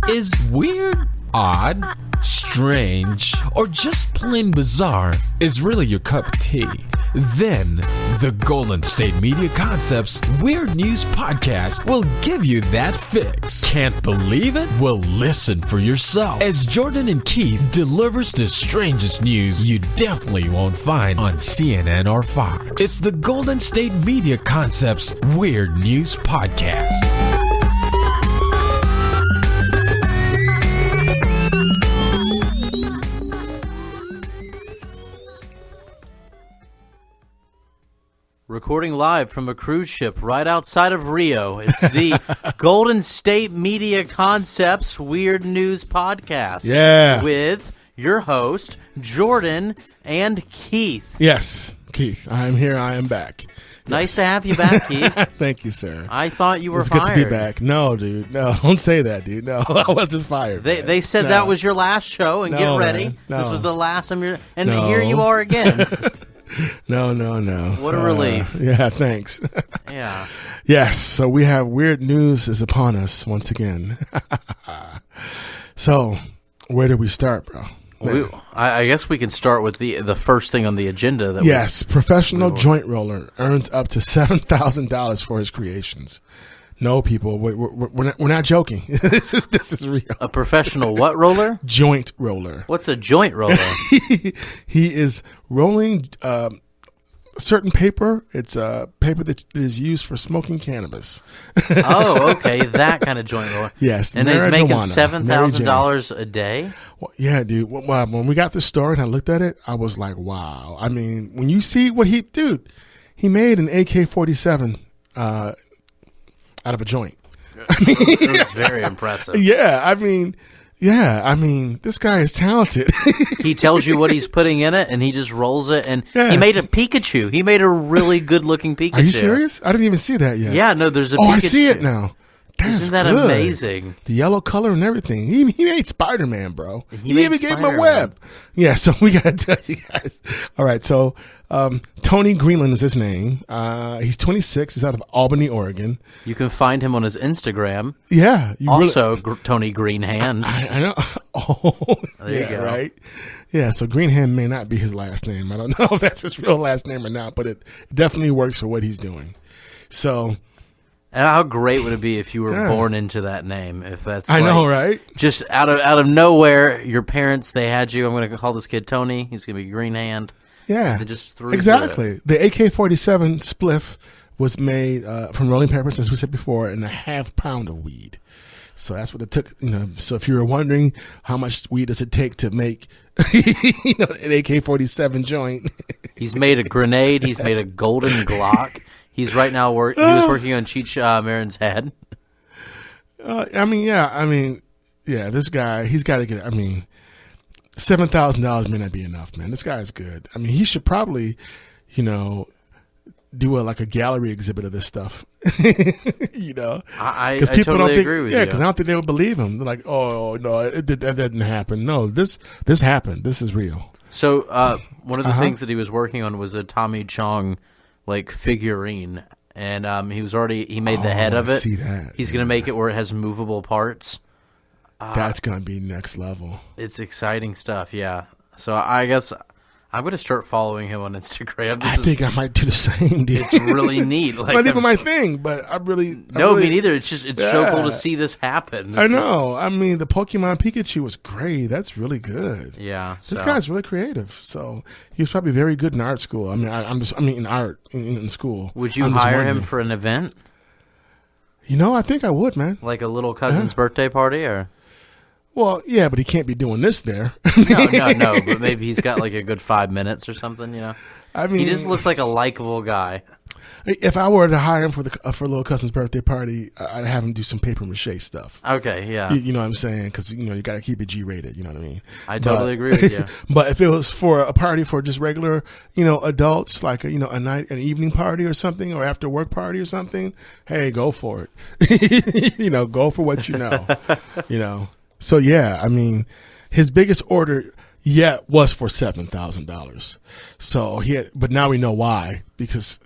Is weird, odd, strange, or just plain bizarre is really your cup of tea? Then, the Golden State Media Concepts Weird News Podcast will give you that fix. Can't believe it? Well, listen for yourself as Jordan and Keith delivers the strangest news you definitely won't find on CNN or Fox. It's the Golden State Media Concepts Weird News Podcast. Recording live from a cruise ship right outside of Rio, it's the Golden State Media Concepts Weird News Podcast. Yeah. With your host, Jordan and Keith. Yes, Keith. I am here. I am back. Nice to have you back, Keith. Thank you, sir. I thought you were it's fired. It's good to be back. No, dude. No, don't say that, dude. No, I wasn't fired. They said that was your last show, and No, get ready. man. No. This was the last time you're... And No. here you are again. No. What a relief. Yeah, thanks. Yeah. Yes, so we have weird news is upon us once again. So, where do we start, bro? I guess we can start with the first thing on the agenda. That professional joint roller earns up to $7,000 for his creations. No, people, we're not joking. This is real. A professional what roller? Joint roller. What's a joint roller? He is rolling certain paper. It's paper that is used for smoking cannabis. Oh, okay, that kind of joint roller. Yes, and he's making marijuana. $7,000 a day. Well, yeah, dude. Well, when we got this story and I looked at it, I was like, wow. I mean, when you see what he made an AK-47 out of a joint. It was very impressive. Yeah, I mean, this guy is talented. He tells you what he's putting in it, and he just rolls it. And Yeah. he made a Pikachu. He made a really good-looking Pikachu. Are you serious? I didn't even see that yet. Yeah, no, there's a Pikachu. I see it now. That's Isn't that good. amazing? The yellow color and everything. He made Spider-Man, bro. He made even gave him a Spider-Man. web. Yeah, so we got to tell you guys. All right, so Tony Greenland is his name. He's 26. He's out of Albany, Oregon. You can find him on his Instagram. Yeah. Also, Tony Greenhand. I know. Oh, There you go. Right? Yeah, so Greenhand may not be his last name. I don't know if that's his real last name or not, but it definitely works for what he's doing. So... And how great would it be if you were born into that name? If that's I know, right? Just out of nowhere, your parents, they had you. I'm going to call this kid Tony. He's going to be Greenhand. Yeah, They just threw exactly. The AK-47 spliff was made from rolling papers, as we said before, and a half pound of weed. So that's what it took. So if you were wondering how much weed does it take to make, an AK-47 joint, He's made a grenade. He's made a golden Glock. He's right now he was working on Cheech Marin's head. This guy, he's got to get. $7,000 may not be enough, man. This guy is good. I mean, he should probably, do a gallery exhibit of this stuff. I people totally don't think, agree with you. Yeah, because I don't think they would believe him. They're like, oh no, that didn't happen. No, this happened. This is real. So one of the things that he was working on was a Tommy Chong figurine, and he made the head of it. See that? He's going to make it where it has movable parts. That's gonna be next level. It's exciting stuff, yeah. So I guess I'm going to start following him on Instagram. I think I might do the same, dude. It's really neat. It's not even my thing, but I really... me neither. It's so cool to see this happen. I know. The Pokemon Pikachu was great. That's really good. Yeah. This guy's really creative. So he was probably very good in art school. In art in school. Would you hire him for an event? I think I would, man. Like a little cousin's birthday party, or? Well, yeah, but he can't be doing this there. No. But maybe he's got a good 5 minutes or something. He just looks like a likable guy. If I were to hire him for a little cousin's birthday party, I'd have him do some paper mache stuff. Okay, yeah. You know what I'm saying? Because you got to keep it G-rated. You know what I mean? I totally agree with you. But if it was for a party for just regular, adults, like an evening party or something, or after work party or something, hey, go for it. Go for what you know. So yeah, his biggest order yet was for $7,000. So but now we know why, because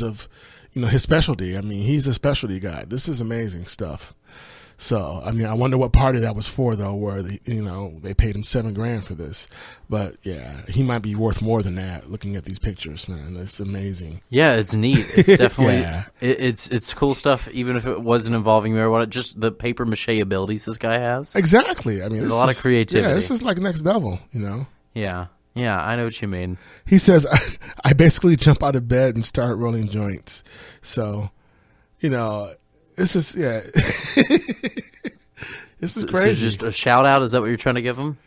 of his specialty. He's a specialty guy. This is amazing stuff. So, I mean, I wonder what party that was for, though, where they paid him $7,000 for this. But yeah, he might be worth more than that. Looking at these pictures, man, it's amazing. Yeah, it's neat. It's definitely it's cool stuff. Even if it wasn't involving marijuana, just the paper mache abilities this guy has. Exactly. I mean, there's a lot of creativity. Yeah, this is like next level. Yeah, I know what you mean. He says, I basically jump out of bed and start rolling joints. So, this is this is crazy. So just a shout out. Is that what you're trying to give him?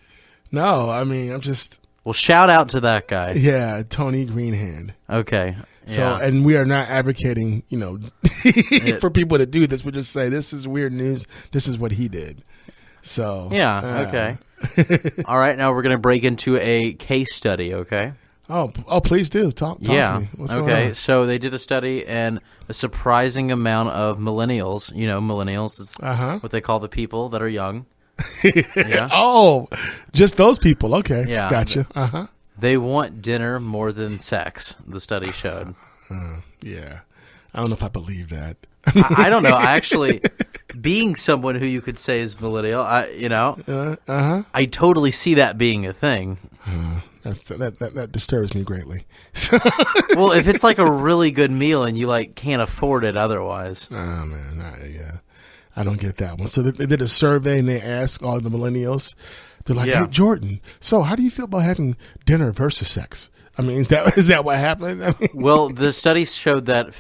No, I mean, I'm just. Well, shout out to that guy. Yeah, Tony Greenhand. Okay. So, yeah. and we are not advocating, for people to do this. We just say this is weird news. This is what he did. So. Yeah. Okay. All right. Now we're going to break into a case study. Okay. Oh, please do talk to me. What's going on? So they did a study, and a surprising amount of millennials. Millennials is what they call the people that are young. Yeah. Oh, just those people. Okay. Yeah. Gotcha. They want dinner more than sex. The study showed. Yeah. I don't know if I believe that. I don't know. I actually, being someone who you could say is millennial, I totally see that being a thing. That disturbs me greatly. Well, if it's like a really good meal and you can't afford it otherwise. Oh man, I don't get that one. So they did a survey and they asked all the millennials. They're like, "Hey, Jordan, so how do you feel about having dinner versus sex?" I mean, is that what happened? I mean, well, the study showed that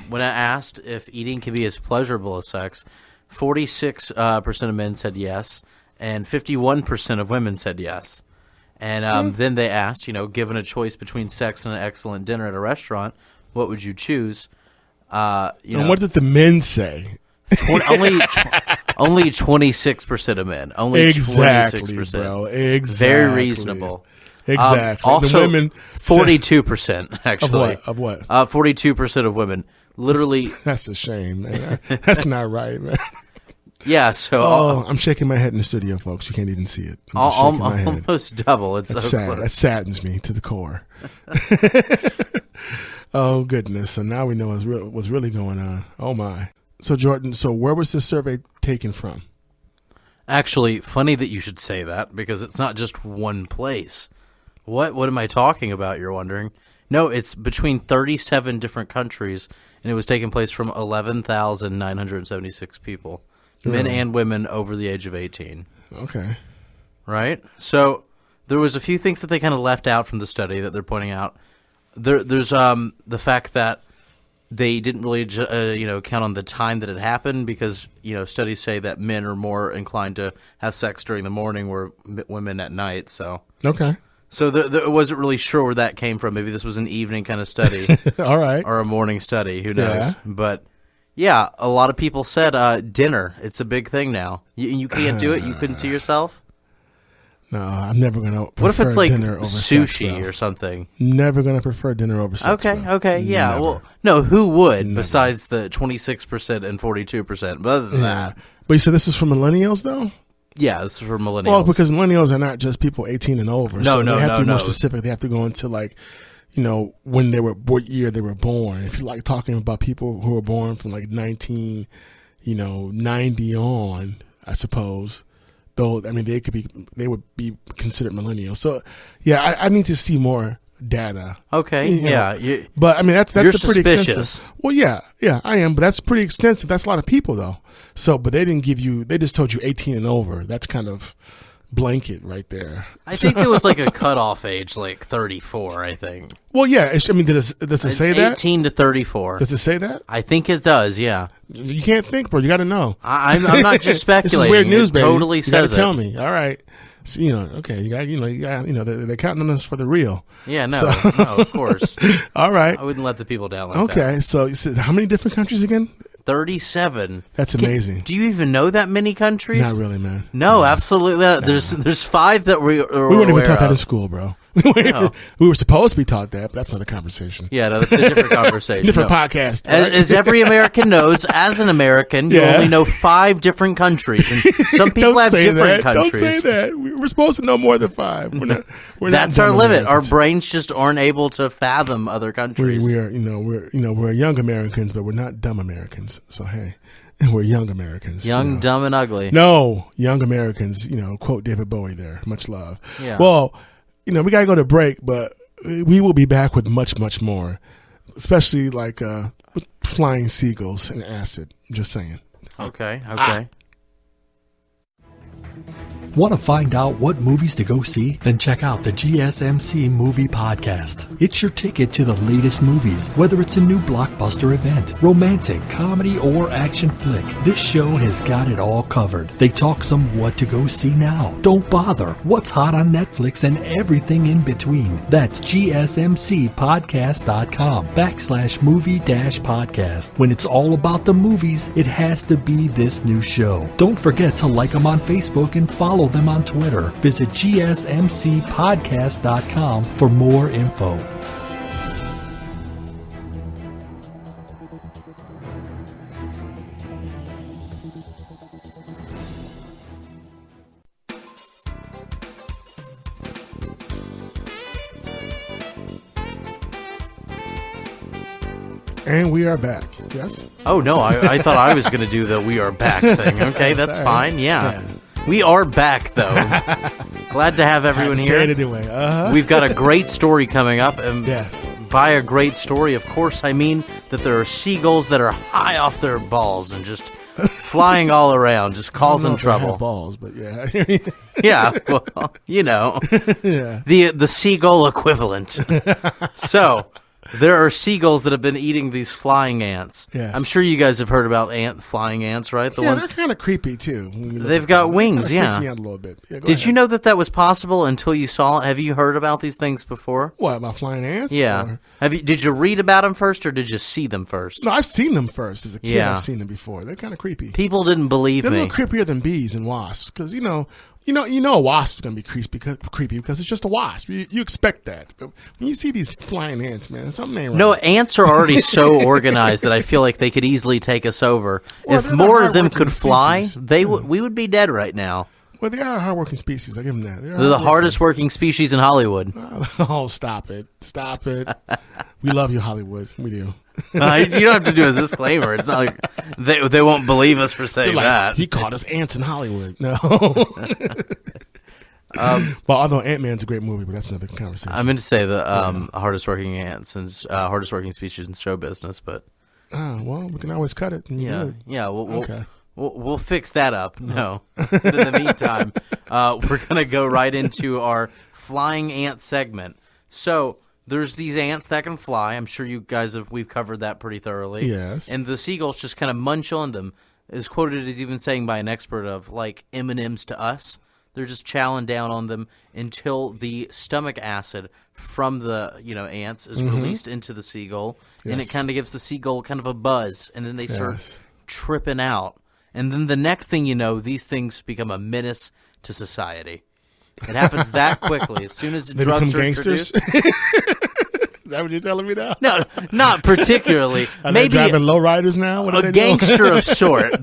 when I asked if eating can be as pleasurable as sex, 46% of men said yes, and 51% of women said yes. And then they asked, given a choice between sex and an excellent dinner at a restaurant, what would you choose? And what did the men say? Only 26% of men. Only exactly, 26%. Bro. Exactly. Very reasonable. Exactly. Also, the women 42% actually. Of what? 42% of women. Literally. That's a shame, man. That's not right, man. Yeah, so I'm shaking my head in the studio, folks. You can't even see it. I'm shaking my head. Almost double. It's That's so sad. close. That saddens me to the core. Oh goodness! So now we know what's really going on. Oh my! So Jordan, where was this survey taken from? Actually, funny that you should say that because it's not just one place. What am I talking about? You're wondering? No, it's between 37 different countries, and it was taking place from 11,976 people. Men and women over the age of 18. Okay. Right? So there was a few things that they kind of left out from the study that they're pointing out. There's the fact that they didn't really count on the time that it happened because, studies say that men are more inclined to have sex during the morning where women at night. So okay. So I wasn't really sure where that came from. Maybe this was an evening kind of study. All right. Or a morning study. Who knows? Yeah. But yeah, a lot of people said dinner. It's a big thing now. You can't do it? You couldn't see yourself? No, I'm never going to prefer what if it's like dinner over sushi sex, or something? Never going to prefer dinner over sex. Okay, yeah. Never. Well, no, who would besides the 26% and 42%? But other than that. But you said this is for millennials, though? Yeah, this is for millennials. Well, because millennials are not just people 18 and over. No, they have to be more specific. They have to go into when they were, what year they were born. If you're talking about people who were born from 1990 on, I suppose. Though, I mean, they would be considered millennials. So, yeah, I need to see more data. Okay, yeah. But I mean, that's you're a pretty suspicious. extensive. Well, yeah, I am. But that's pretty extensive. That's a lot of people, though. So, but they didn't give you. They just told you 18 and over. That's kind of blanket right there. I think there was a cutoff age, 34. I think. Well, yeah. I mean, does it say that? 18 to 34. Does it say that? I think it does. Yeah. You can't think, bro. You got to know. I'm not just speculating. This is weird news, baby. Totally says it. Tell me. All right. So, okay. You got. They're counting on us for the real. Yeah. No, of course. All right. I wouldn't let the people down like that. Okay. So you said how many different countries again? 37. That's amazing. Do you even know that many countries? Not really, man. No, absolutely not. There's 5 that we weren't even taught that in school, bro. We were supposed to be taught that, but that's not a conversation. Yeah, no, that's a different conversation. Different podcast. Right? As every American knows, as an American, you only know 5 different countries, and some people have different countries. Don't say that. We're supposed to know more than 5. That's our limit. Our brains just aren't able to fathom other countries. We're young Americans, but we're not dumb Americans. So hey. And we're young Americans. Young, dumb, and ugly. No, young Americans, quote David Bowie there. Much love. Yeah. Well, we got to go to break, but we will be back with much, much more, especially like with flying seagulls and acid. Just saying. Okay. Want to find out what movies to go see? Then check out the GSMC Movie Podcast. It's your ticket to the latest movies, whether it's a new blockbuster event, romantic, comedy, or action flick. This show has got it all covered. They talk some what to go see now. Don't bother. What's hot on Netflix and everything in between. That's gsmcpodcast.com/movie-podcast. When it's all about the movies, it has to be this new show. Don't forget to like them on Facebook and follow them on Twitter. Visit gsmcpodcast.com for more info. And we are back. Yes? Oh, no, I thought I was going to do the we are back thing. Okay, that's fine. Yeah. We are back, though. Glad to have everyone here. Say it anyway. We've got a great story coming up. And Yes. by a great story, of course, I mean that there are seagulls that are high off their balls and just flying all around, just causing trouble. Balls, but yeah. Yeah, well, Yeah. the seagull equivalent. So, there are seagulls that have been eating these flying ants. Yes. I'm sure you guys have heard about flying ants, right? They're kind of creepy too. They've got wings, yeah. Creep me out a little bit. Yeah, Did you know that was possible until you saw it? Have you heard about these things before? What, about flying ants? Yeah. Or? Did you read about them first, or did you see them first? No, I've seen them first as a kid. Yeah. I've seen them before. They're kind of creepy. People didn't believe They're a me. little creepier than bees and wasps because a wasp is going to be creepy because it's just a wasp. You expect that. But when you see these flying ants, man, something ain't right. No, ants are already so organized that I feel like they could easily take us over. Well, if they're more the of them could fly, hardworking we would be dead right now. Well, they are a hardworking species. I give them that. They're the hardest working species in Hollywood. Oh, stop it. Stop it. We love you, Hollywood. We do. You don't have to do a disclaimer. It's not like they won't believe us for saying Like, that. he called us ants in Hollywood. No. Well, although Ant-Man's a great movie, but that's another conversation. I meant to say the hardest working ants and hardest working species in show business, but well, we can always cut it. And yeah. We'll fix that up. No. In the meantime, we're gonna go right into our flying ant segment. So there's these ants that can fly. I'm sure you guys we've covered that pretty thoroughly. Yes. And the seagulls just kind of munch on them. Is quoted as even saying by an expert of like M&Ms to us. They're just chowing down on them until the stomach acid from the ants is released into the seagull, and it kind of gives the seagull kind of a buzz, and then they start tripping out. And then the next thing you know, these things become a menace to society. It happens that quickly. As soon as the They drugs become are gangsters? introduced. Is that what you're telling me now? No, not particularly. Are Maybe they driving lowriders now? What are a they doing? gangster of sort.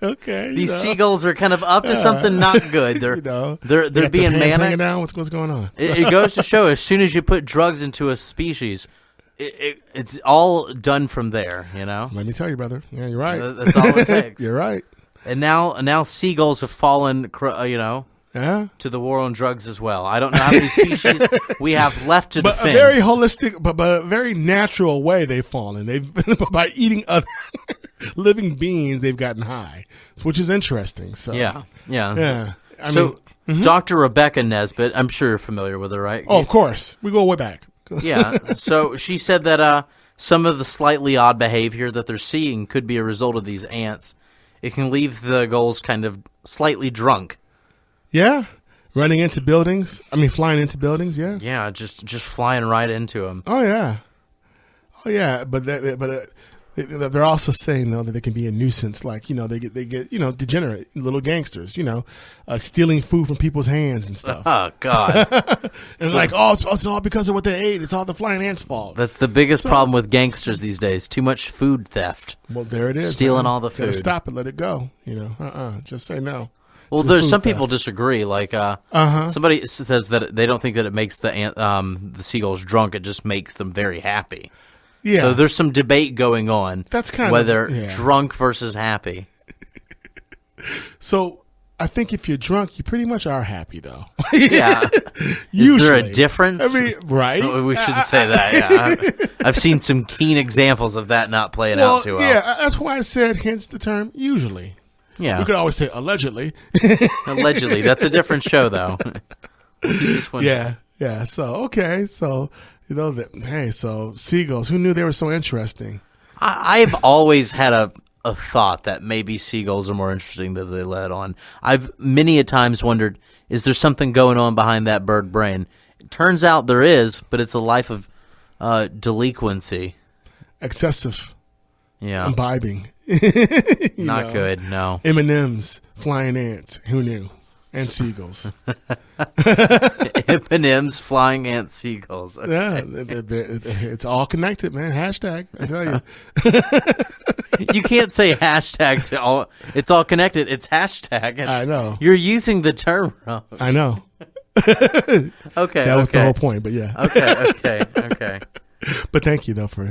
Okay. These seagulls are kind of up to something not good. They're they they're got being their pants hanging manic. down. What's going on? It goes to show, as soon as you put drugs into a species, it's all done from there. Let me tell you, brother. Yeah, you're right. That's all it takes. You're right. And now seagulls have fallen, Yeah. to the war on drugs as well. I don't know how many species we have left to But defend. a very holistic, but a very natural way they've fallen. They've by eating other living beings, they've gotten high, which is interesting. So yeah. I So mean, Dr. Rebecca Nesbitt, I'm sure you're familiar with her, right? oh, of course, we go way back. Yeah. So she said that some of the slightly odd behavior that they're seeing could be a result of these ants. It can leave the gulls kind of slightly drunk. Yeah, running into buildings. I mean, flying into buildings. Yeah. Yeah, just flying right into them. Oh yeah. But they're also saying though that they can be a nuisance. Like they get degenerate little gangsters. Stealing food from people's hands and stuff. Oh God! And it's all because of what they ate. It's all the flying ants' fault. That's the biggest problem with gangsters these days. Too much food theft. Well, there it is. Stealing man. all the Gotta food. stop it. Let it go. Just say no. Well, to there's food some people theft. disagree. Like somebody says that they don't think that it makes the seagulls drunk. It just makes them very happy. Yeah. So there's some debate going on. That's kind of whether yeah. drunk versus happy. So I think if you're drunk, you pretty much are happy, though. Yeah. Usually. Is there a difference? I mean, right? Oh, we shouldn't say that. Yeah. I've seen some keen examples of that not playing out too well. Yeah, that's why I said hence the term usually. Yeah. You could always say allegedly. Allegedly. That's a different show, though. Yeah. So, okay. So, hey, so Seagulls, who knew they were so interesting? I've always had a thought that maybe seagulls are more interesting than they let on. I've many a times wondered, is there something going on behind that bird brain? It turns out there is, but it's a life of delinquency. Excessive. Yeah. Imbibing. Not good, no. M&M's, flying ants, who knew? And seagulls. M&M's, flying ant, seagulls. Okay. Yeah, it's all connected, man. Hashtag, I tell you. You can't say hashtag to all. It's all connected. It's hashtag. I know. You're using the term wrong. I know. Okay. That was the whole point, but yeah. Okay. But thank you, though, for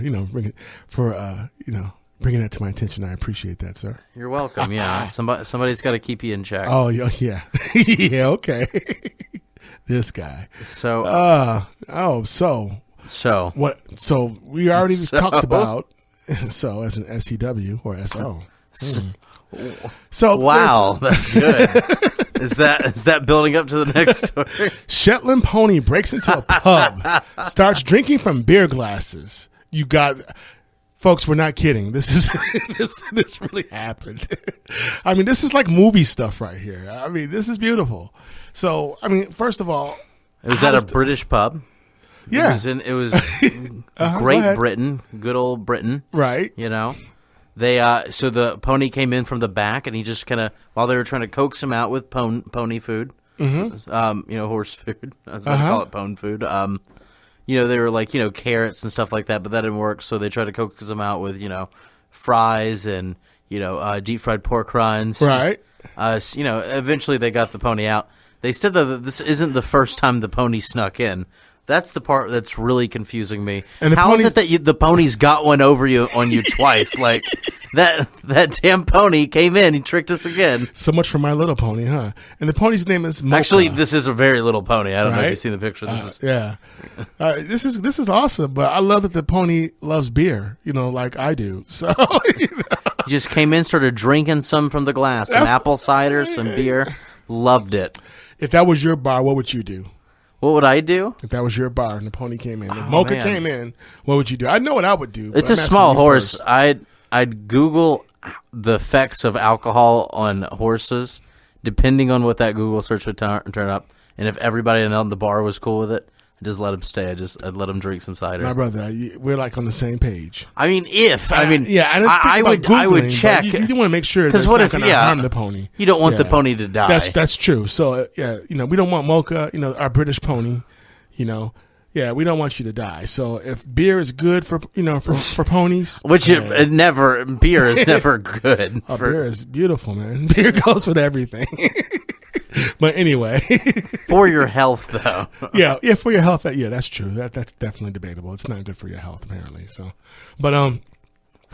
bringing that to my attention. I appreciate that, sir. You're welcome. Yeah. Somebody's got to keep you in check. Oh yeah. Yeah. Okay. This guy. So. So what? So we already talked about. So as an SEW or SO. So wow, that's good. Is that building up to the next story? Shetland pony breaks into a pub, starts drinking from beer glasses. You got, folks. We're not kidding. This is this really happened. I mean, this is like movie stuff right here. I mean, this is beautiful. So, I mean, first of all, it was at a British pub. Yeah, it was Great Britain, good old Britain, right? They so the pony came in from the back, and he just kind of, while they were trying to coax him out with pony food, horse food. That's what they call it, pony food. They were like carrots and stuff like that, but that didn't work. So they tried to coax him out with fries and deep fried pork rinds. Right. Eventually they got the pony out. They said that this isn't the first time the pony snuck in. That's the part that's really confusing me. And how is it that the pony's got one over on you twice? Like that damn pony came in, he tricked us again. So much for My Little Pony, huh? And the pony's name is Mocha. Actually, this is a very little pony. I don't know if you've seen the picture. This is awesome. But I love that the pony loves beer. Like I do. So he just came in, started drinking some from the glass, some apple cider, some beer. Loved it. If that was your bar, what would you do? What would I do? If that was your bar and the pony came in, if Mocha came in, what would you do? I know what I would do. It's a small horse. I'd Google the effects of alcohol on horses, depending on what that Google search would turn up. And if everybody in the bar was cool with it, I just let him stay. I'd let him drink some cider. My brother, we're like on the same page. I would check. You want to make sure that's not going to harm the pony. You don't want the pony to die. That's true. So we don't want Mocha, our British pony, we don't want you to die. So if beer is good for ponies, which beer is never good. Beer is beautiful, man. Beer goes with everything. But anyway, for your health, though. Yeah, for your health. Yeah, that's true. That's definitely debatable. It's not good for your health, apparently. So, but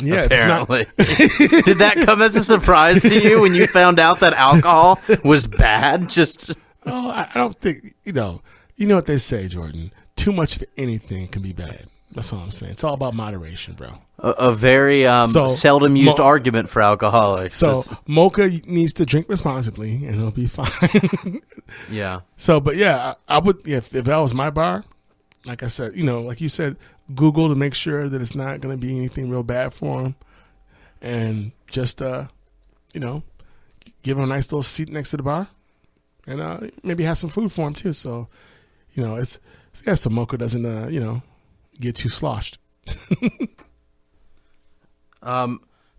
yeah, apparently. Did that come as a surprise to you when you found out that alcohol was bad? I don't think you know what they say, Jordan. Too much of anything can be bad. That's all I'm saying. It's all about moderation, bro. A very seldom used argument for alcoholics. So Mocha needs to drink responsibly, and he'll be fine. Yeah. So, but yeah, I would if that was my bar, like I said, like you said, Google to make sure that it's not going to be anything real bad for him, and just give him a nice little seat next to the bar, and maybe have some food for him too. So, so Mocha doesn't get too sloshed.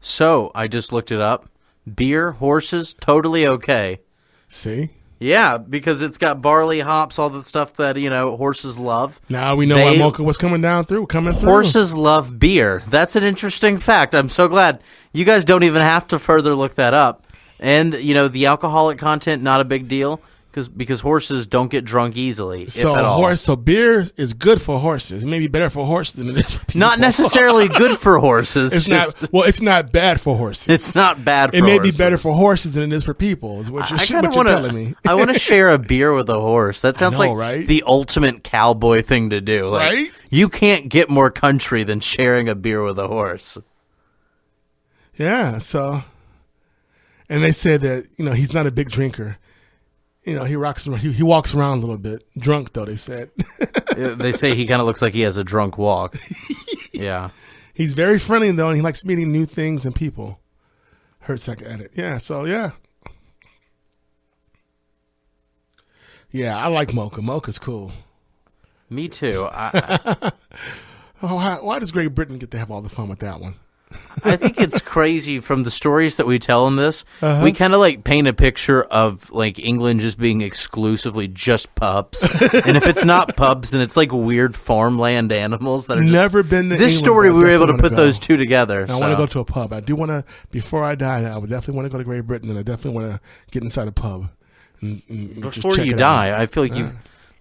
So I just looked it up. Beer, horses, totally okay. See? Yeah, because it's got barley, hops, all the stuff that, horses love. Now we know why Mocha was coming through. Horses love beer. That's an interesting fact. I'm so glad. You guys don't even have to further look that up. And, the alcoholic content, not a big deal. Because horses don't get drunk easily, So if at all. So beer is good for horses. It may be better for horses than it is for people. Not necessarily good for horses. It's not. Well, it's not bad for horses. It's not bad for It may horses. be better for horses than it is for people. Is what you're telling me. I want to share a beer with a horse. That sounds know, like right? the ultimate cowboy thing to do. Like, Right? You can't get more country than sharing a beer with a horse. Yeah. So, and they said that he's not a big drinker. He rocks around. He walks around a little bit drunk, though. They said. They say he kind of looks like he has a drunk walk. Yeah. He's very friendly though, and he likes meeting new things and people. Hurts like at it. Yeah. So yeah. Yeah, I like Mocha. Mocha's cool. Me too. Why does Great Britain get to have all the fun with that one? I think it's crazy from the stories that we tell in this. We kind of like paint a picture of like England just being exclusively just pups, and if it's not pubs, then it's like weird farmland animals that are just, Never been to this England, story. but I We were able to definitely put wanna go. those two together. I want to go to a pub. I do want to. Before I die, I would definitely want to go to Great Britain, and I definitely want to get inside a pub. And just Before check you it die, out. I feel like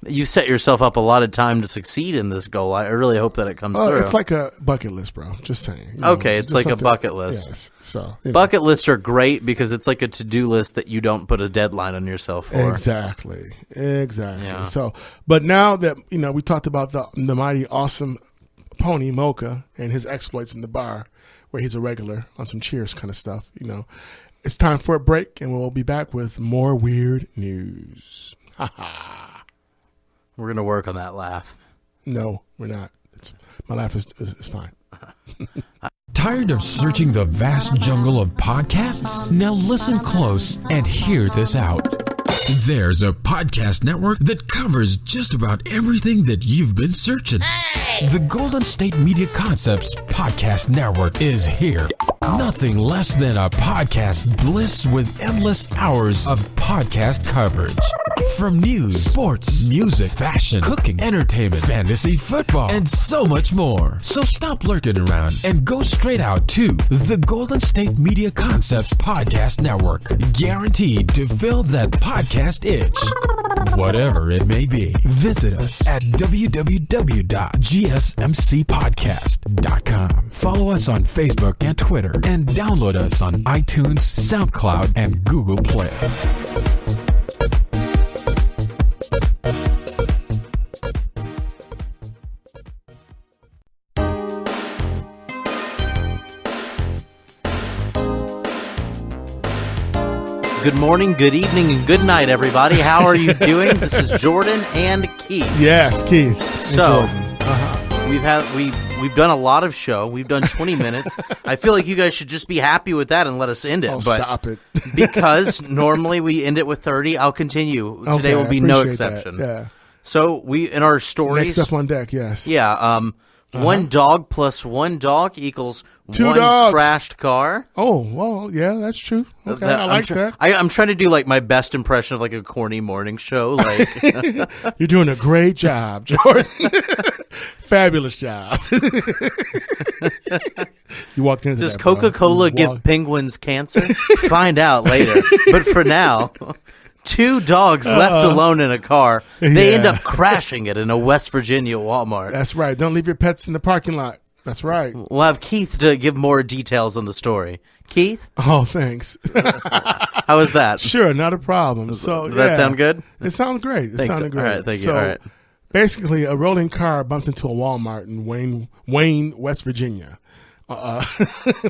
you set yourself up a lot of time to succeed in this goal. I really hope that it comes through. It's like a bucket list, bro. Just saying. Okay, it's just like a something- bucket list. Yes. So Bucket lists are great because it's like a to-do list that you don't put a deadline on yourself for. Exactly. Yeah. So, but now that we talked about the mighty awesome pony Mocha and his exploits in the bar, where he's a regular on some Cheers kind of stuff. It's time for a break, and we'll be back with more weird news. We're going to work on that laugh. No, we're not. My laugh is fine. Tired of searching the vast jungle of podcasts? Now listen close and hear this out. There's a podcast network that covers just about everything that you've been searching. The Golden State Media Concepts Podcast Network is here. Nothing less than a podcast bliss with endless hours of podcast coverage. From news, sports, music, fashion, cooking, entertainment, fantasy, football, and so much more. So stop lurking around and go straight out to the Golden State Media Concepts Podcast Network. Guaranteed to fill that podcast itch. Whatever it may be. Visit us at www.gsmcpodcast.com. Follow us on Facebook and Twitter, and download us on iTunes, SoundCloud, and Google Play. Good morning, good evening, and good night, everybody. How are you doing? This is Jordan and Keith. Yes, Keith. So, we've done a lot of show. We've done 20 minutes. I feel like you guys should just be happy with that and let us end it. Oh, but stop it. because normally we end it with 30, I'll continue. Today will be no exception. Yeah. So we in our stories. Next up on deck, yes. Yeah. One dog plus one dog equals Two one dogs. crashed car. Oh, well, yeah, that's true. Okay, I like that. I'm trying to do like my best impression of like a corny morning show. Like You're doing a great job, Jordan. Fabulous job. You walked into does that, bro. Coca-Cola You give walked- penguins cancer? Find out later. But for now, two dogs left alone in a car. They end Yeah. up crashing it in a West Virginia Walmart. That's right. Don't leave your pets in the parking lot. That's right. We'll have Keith to give more details on the story. Keith, Oh, thanks. how was that? Sure, not a problem. So, Does that sound good? It sounded great. It Thanks. sounded great. All right, thank you. So, All right. basically, a rolling car bumped into a Walmart in Wayne, West Virginia,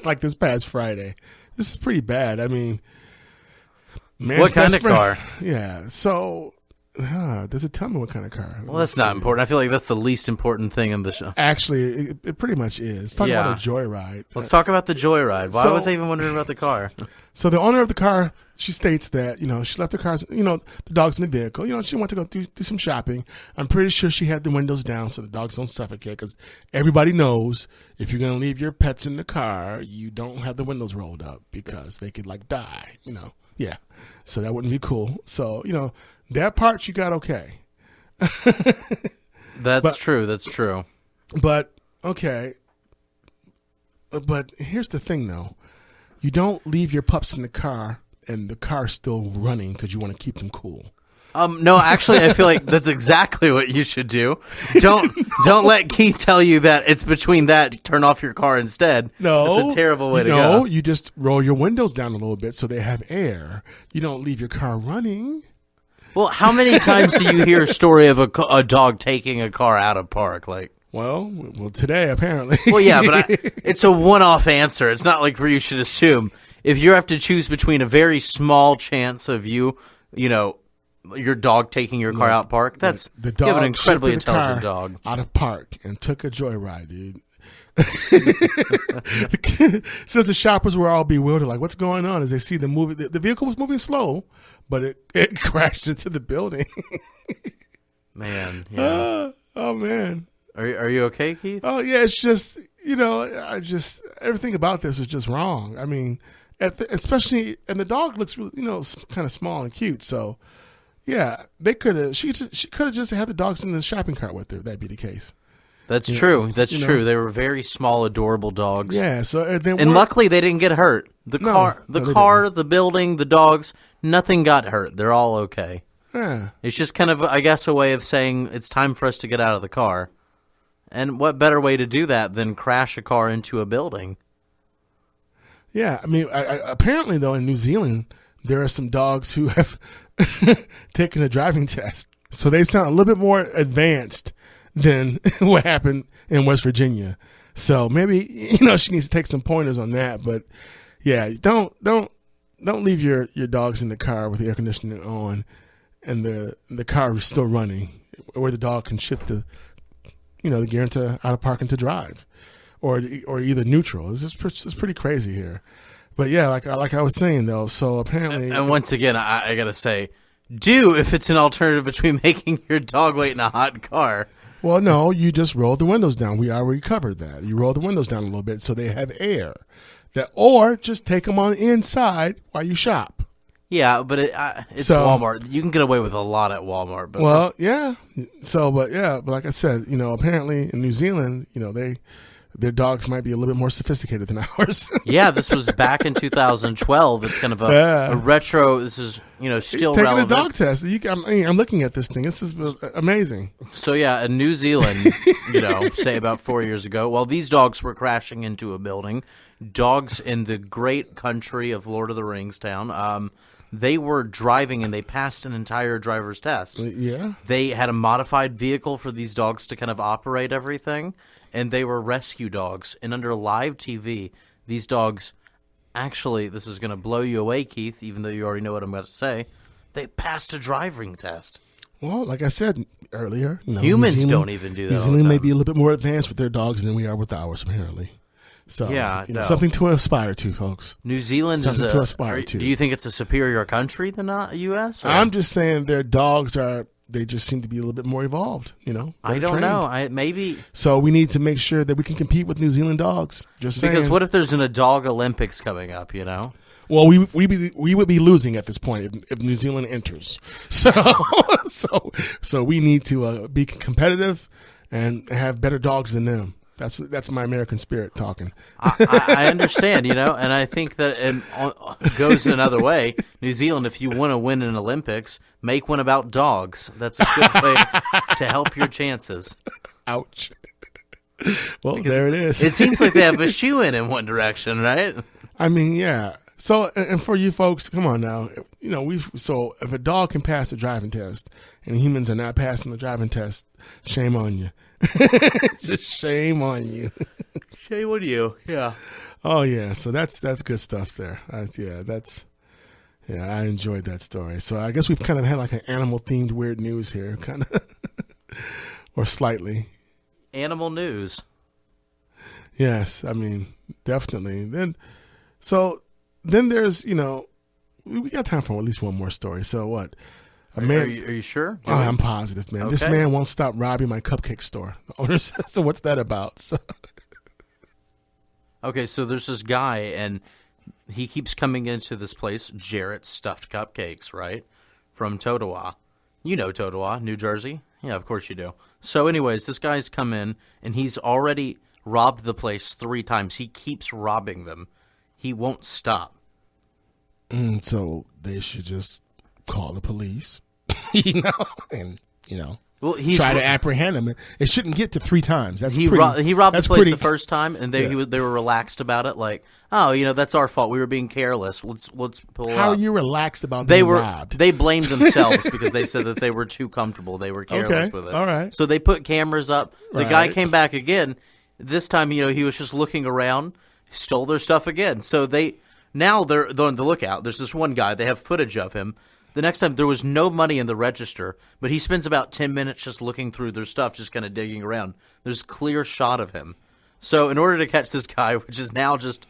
like this past Friday. This is pretty bad. I mean, man's What kind best of friend- car? Yeah. So, does it tell me what kind of car? Well, that's not important. I feel like that's the least important thing in the show. Actually, it pretty much is. Talk about a joyride. Let's talk about the joyride. Why So- was I even wondering about the car? So the owner of the car, she states that, she left the cars, the dogs in the vehicle. She wanted to go do some shopping. I'm pretty sure she had the windows down so the dogs don't suffocate, because everybody knows if you're going to leave your pets in the car, you don't have the windows rolled up because they could die, Yeah. So that wouldn't be cool. So, that part she got okay. That's true. That's true. But, okay. But here's the thing, though. You don't leave your pups in the car and the car's still running because you want to keep them cool. No, actually, I feel like that's exactly what you should do. Don't let Keith tell you that it's between that. Turn off your car instead. No, it's a terrible way to go. No, you just roll your windows down a little bit so they have air. You don't leave your car running. Well, how many times do you hear a story of a dog taking a car out of park? Like, well, today apparently. well, yeah, but it's a one-off answer. It's not like where you should assume. If you have to choose between a very small chance of you know, your dog taking your car out park, that's the dog you have an incredibly shifted the intelligent car dog. out of park and took a joyride, dude. Since the shoppers were all bewildered, like, what's going on? As they see the movie, the vehicle was moving slow, but it crashed into the building. Man, yeah. Oh man, are you okay, Keith? oh yeah, it's just, you know, everything about this was just wrong. I mean, especially, and the dog looks really, you know, kind of small and cute, so. Yeah, they could have. She could have just had the dogs in the shopping cart with her. If that'd be the case. That's true. That's true. They were very small, adorable dogs. Yeah. So and luckily they didn't get hurt. The car, the building, the dogs, nothing got hurt. They're all okay. Yeah. It's just kind of, I guess, a way of saying it's time for us to get out of the car. And what better way to do that than crash a car into a building? Yeah. I mean, apparently though, in New Zealand, there are some dogs who have taken a driving test. So they sound a little bit more advanced than what happened in West Virginia. So maybe, you know, she needs to take some pointers on that. But yeah, don't leave your dogs in the car with the air conditioning on and the car is still running, where the dog can shift the gear into out of park into drive, or either neutral. It's pretty crazy here. But yeah, like I was saying though, so apparently, and once again, I gotta say, if it's an alternative between making your dog wait in a hot car. Well, no, you just roll the windows down. We already covered that. You roll the windows down a little bit so they have air. Or just take them on inside while you shop. Yeah, but it's Walmart. You can get away with a lot at Walmart. But well, yeah. So, but like I said, you know, apparently in New Zealand, you know, their dogs might be a little bit more sophisticated than ours. Yeah, this was back in 2012. It's kind of a retro. This is, you know, still taking relevant. a dog test. I'm looking at this thing. This is amazing. So yeah, in New Zealand, you know, say about 4 years ago, while these dogs were crashing into a building, dogs in the great country of Lord of the Rings town, they were driving and they passed an entire driver's test. Yeah. They had a modified vehicle for these dogs to kind of operate everything. And they were rescue dogs. And under live TV, these dogs, actually, this is going to blow you away, Keith, even though you already know what I'm about to say, they passed a driving test. Well, like I said earlier, humans don't even do that. New Zealand may be a little bit more advanced with their dogs than we are with ours, apparently. So, yeah, something to aspire to, folks. New Zealand something to aspire to. Do you think it's a superior country than the U.S.? Or? I'm just saying their dogs they just seem to be a little bit more evolved, you know. I don't know. Maybe. So we need to make sure that we can compete with New Zealand dogs. Just saying. Because what if there's a dog Olympics coming up, you know? Well, we would be losing at this point if New Zealand enters. So we need to be competitive and have better dogs than them. That's my American spirit talking. I understand, you know, and I think that it goes another way. New Zealand, if you want to win an Olympics, make one about dogs. That's a good way to help your chances. Ouch. Well, Because there it is. It seems like they have a shoe in one direction, right? I mean, yeah. So, and for you folks, come on now. You know, so if a dog can pass a driving test and humans are not passing the driving test, shame on you. Just shame on you. Shame on you. Yeah. Oh yeah. So that's good stuff there. I enjoyed that story. So I guess we've kind of had like an animal themed weird news here, kind of, or slightly. Animal news. Yes, I mean definitely. Then there's, you know, we got time for at least one more story. So what? Are you sure? Oh, I'm positive, man. Okay. This man won't stop robbing my cupcake store. The owner says, so what's that about? So. Okay, so there's this guy, and he keeps coming into this place, Jarrett's Stuffed Cupcakes, right? From Totowa. You know Totowa, New Jersey? Yeah, of course you do. So anyways, this guy's come in, and he's already robbed the place 3 times. He keeps robbing them. He won't stop. So they should just call the police. and Well, try to apprehend him. It shouldn't get to 3 times. He robbed the place the first time, and they were relaxed about it. Like, oh, that's our fault. We were being careless. Let's pull up. How are you relaxed about being robbed? They blamed themselves because they said that they were too comfortable. They were careless with it. All right. So they put cameras up. The guy came back again. This time, he was just looking around, stole their stuff again. So they're on the lookout. There's this one guy. They have footage of him. The next time, there was no money in the register, but he spends about 10 minutes just looking through their stuff, just kind of digging around. There's a clear shot of him. So in order to catch this guy, which is now just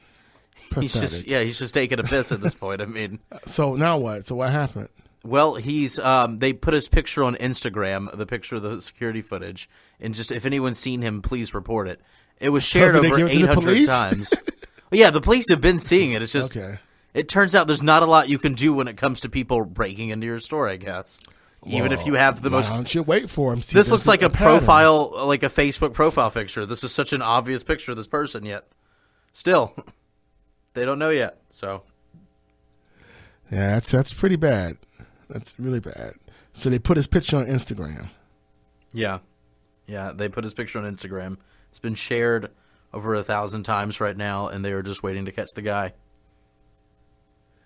he's just taking a piss at this point. I mean, so now what? So what happened? Well, they put his picture on Instagram, the picture of the security footage, and just if anyone's seen him, please report it. It was shared over 800 times. Yeah, the police have been seeing it. It's just It turns out there's not a lot you can do when it comes to people breaking into your store, I guess. Even if you have the most. Why don't you wait for him? This looks like a profile, like a Facebook profile picture. This is such an obvious picture of this person, yet still, they don't know yet. So, yeah, that's pretty bad. That's really bad. So they put his picture on Instagram. Yeah, they put his picture on Instagram. It's been shared over 1,000 times right now, and they are just waiting to catch the guy.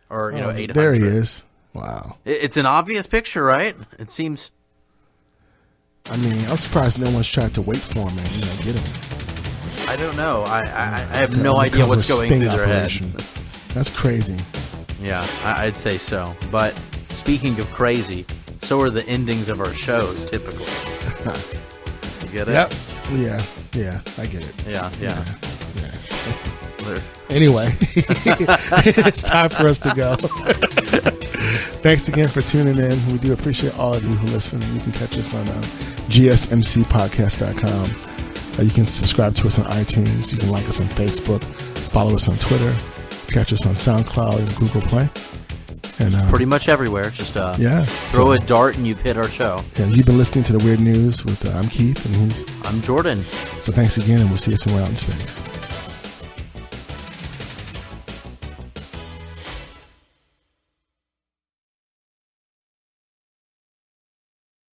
Or 800. There he is. Wow. It's an obvious picture, right? It seems. I mean, I'm surprised no one's tried to wait for him and get him. I don't know. I have no idea what's going through their head. That's crazy. Yeah, I'd say so. But speaking of crazy, so are the endings of our shows typically. You get it? Yep. Yeah, I get it. Yeah. Anyway, it's time for us to go. Thanks again for tuning in. We do appreciate all of you who listen. You can catch us on GSMCpodcast.com. You can subscribe to us on iTunes. You can like us on Facebook. Follow us on Twitter. Catch us on SoundCloud and Google Play. And pretty much everywhere. Just throw a dart and you've hit our show. Yeah, you've been listening to The Weird News with I'm Keith and I'm Jordan. So thanks again, and we'll see you somewhere out in space.